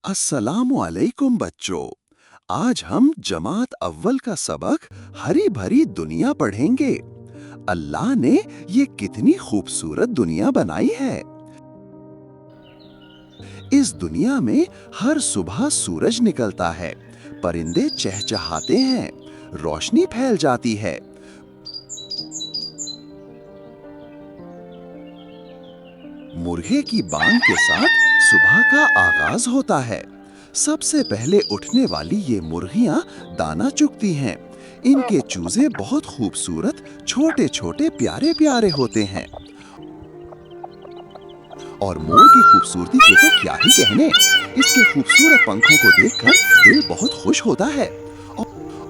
अस्सलामु अलैकुम बच्चों। आज हम जमात अव्वल का सबक हरी भरी दुनिया पढ़ेंगे। अल्लाह ने ये कितनी खूबसूरत दुनिया बनाई है। इस दुनिया में हर सुबह सूरज निकलता है, परिंदे चहचहाते हैं, रोशनी फैल जाती है। मुर्गे की बांग के साथ सुबह का आगाज होता है। सबसे पहले उठने वाली ये मुर्गियां दाना चुगती हैं। इनके चूजे बहुत खूबसूरत, छोटे छोटे, प्यारे प्यारे होते हैं। और मोर की खूबसूरती के तो क्या ही कहने। इसके खूबसूरत पंखों को देखकर दिल बहुत खुश होता है।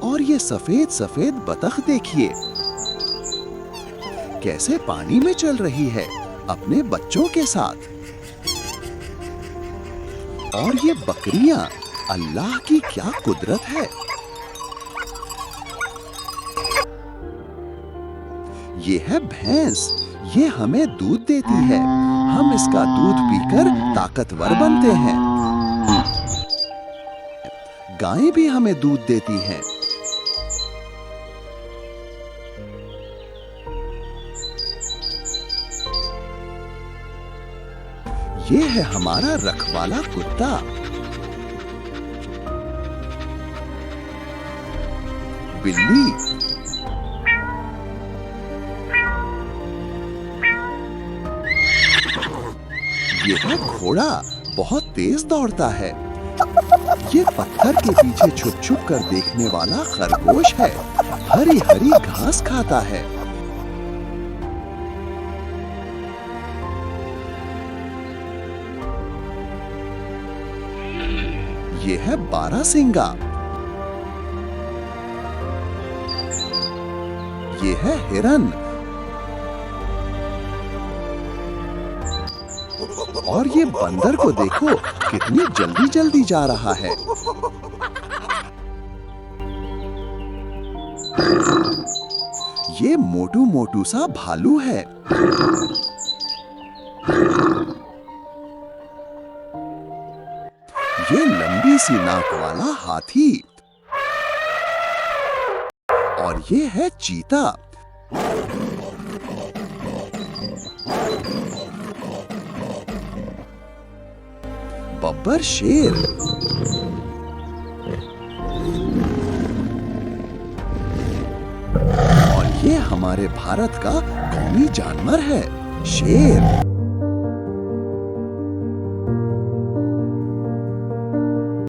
और ये सफेद सफेद बतख देखिए, कैसे पानी में चल रही है अपने बच्चों के साथ। और ये बकरियां, अल्लाह की क्या कुदरत है। ये है भैंस, ये हमें दूध देती है। हम इसका दूध पीकर ताकतवर बनते हैं। गायें भी हमें दूध देती हैं। ये है हमारा रखवाला कुत्ता। बिल्ली, ये है घोड़ा, बहुत तेज दौड़ता है। ये पत्थर के पीछे छुप छुप कर देखने वाला खरगोश है, हरी हरी घास खाता है। ये है बारहसिंगा, ये है हिरन, और ये बंदर को देखो कितनी जल्दी जल्दी जा रहा है। ये मोटू मोटू सा भालू है। ये लंबी सी नाक वाला हाथी, और ये है चीता। बब्बर शेर, और ये हमारे भारत का कौमी जानवर है, शेर।